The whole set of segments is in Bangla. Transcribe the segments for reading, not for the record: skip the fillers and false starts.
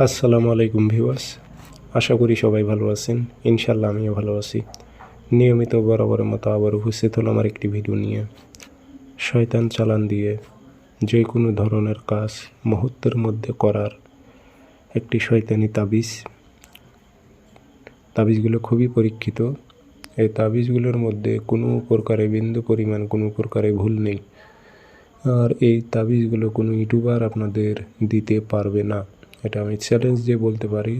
আসসালামু আলাইকুম ভিউয়ার্স, আশা করি সবাই ভালো আছেন। ইনশাল্লাহ আমিও ভালো আছি। নিয়মিত বরাবরের মতো আবার উপস্থিত হলো আমার একটি ভিডিও নিয়ে। শয়তান চালান দিয়ে যে কোনো ধরনের কাজ মুহূর্তের মধ্যে করার একটি শয়তানি তাবিজগুলো খুবই পরীক্ষিত। এই তাবিজগুলোর মধ্যে কোনো প্রকারে বিন্দু পরিমাণ কোনো প্রকারে ভুল নেই। আর এই তাবিজগুলো কোনো ইউটিউবার আপনাদের দিতে পারবে না, এটা আমি চ্যালেঞ্জ দিয়ে বলতে পারি।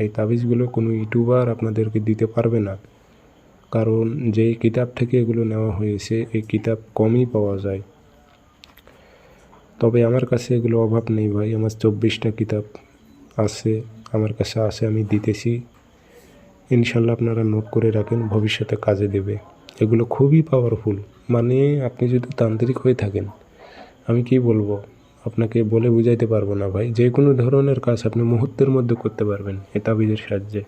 এই তাবিজগুলো কোনো ইউটিউবার আপনাদেরকে দিতে পারবে না, কারণ যেই কিতাব থেকে এগুলো নেওয়া হয়েছে এই কিতাব কমই পাওয়া যায়। তবে আমার কাছে এগুলো অভাব নেই ভাই, আমার 24টা কিতাব আছে, আমার কাছে আছে, আমি দিতেছি। ইনশাল্লাহ আপনারা নোট করে রাখেন, ভবিষ্যতে কাজে দেবে। এগুলো খুবই পাওয়ারফুল, মানে আপনি যদি তান্ত্রিক হয়ে থাকেন, আমি কি বলবো আপনাকে বলে বুঝাইতে পারবো না ভাই। যে কোনো ধরনের কাজ আপনি মুহূর্তের মধ্যে করতে পারবেন এই তাবিজের সাহায্যে।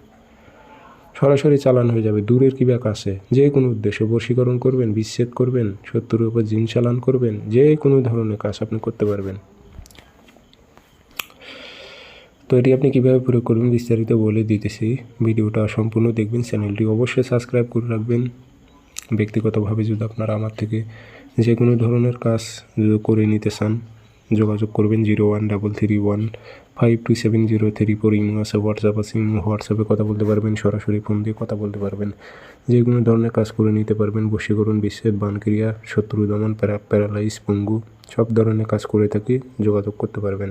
সরাসরি চালান হয়ে যাবে, দূরের কি বা কাছে, যে কোনো উদ্দেশ্যে বশীকরণ করবেন, বিচ্ছেদ করবেন, শত্রুর উপর জিন চালান করবেন, যে কোনো ধরনের কাজ আপনি করতে পারবেন। তো এটি আপনি কীভাবে প্রয়োগ করবেন বিস্তারিত বলে দিতেছি, ভিডিওটা সম্পূর্ণ দেখবেন। চ্যানেলটি অবশ্যই সাবস্ক্রাইব করে রাখবেন। ব্যক্তিগতভাবে যদি আপনারা আমার থেকে যে কোনো ধরনের কাজ করে নিতে চান, যোগাযোগ করবেন 0133152703 ইমো আছে, হোয়াটসঅ্যাপ আছে। হোয়াটসঅ্যাপে কথা বলতে পারবেন, সরাসরি ফোন দিয়ে কথা বলতে পারবেন। যে কোনো ধরনের কাজ করে নিতে পারবেন, বশীকরণ, বিচ্ছেদ, বানক্রিয়া, শত্রু দমন, প্যারালাইজ, পঙ্গু, সব ধরনের কাজ করে থাকি, যোগাযোগ করতে পারবেন।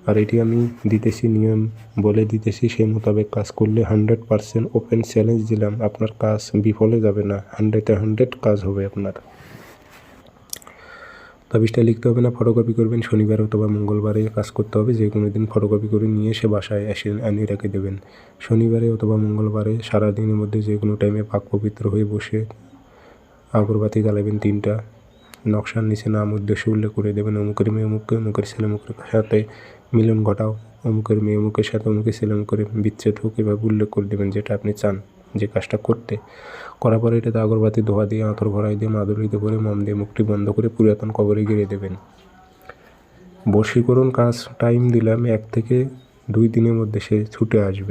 আর এটি আমি দিতেছি, নিয়ম বলে দিতেছি, সেই মোতাবেক কাজ করলে 100% ওপেন চ্যালেঞ্জ দিলাম, আপনার কাজ বিফলে যাবে না, 100-100 কাজ হবে আপনার। তাবিজটা লিখতে হবে না, ফটোকপি করবেন। শনিবার অথবা মঙ্গলবারে কাজ করতে হবে, যে কোনো দিন ফটোকপি করে নিয়ে এসে বাসায় আনিয়ে রেখে দেবেন। শনিবারে অথবা মঙ্গলবারে সারাদিনের মধ্যে যে কোনো টাইমে পাক পবিত্র হয়ে বসে আগরবাতি জ্বালাবেন 3টা, নকশার নিচে নাম উদ্দেশ্য উল্লেখ করে দেবেন। অমুকের মেয়ে অমুককে, অমুকের ছেলে অমুকের সাথে মিলন ঘটাও, অমুকের মেয়ে অমুকের সাথে অমুকের ছেলে অমুকের বিচ্ছেদ হোক, এভাবে উল্লেখ করে দেবেন যেটা আপনি চান যে কাজটা করতে। করার পরে এটাতে আগরবাতি ধোয়া দিয়ে, আতর ভরাই দিয়ে, মাদুরিতে করে, মম দিয়ে মুখটি বন্ধ করে পুরাতন কবরে গিরে দেবেন। বশীকরণ কাজ টাইম দিলাম 1 থেকে 2 দিনের মধ্যে সে ছুটে আসবে।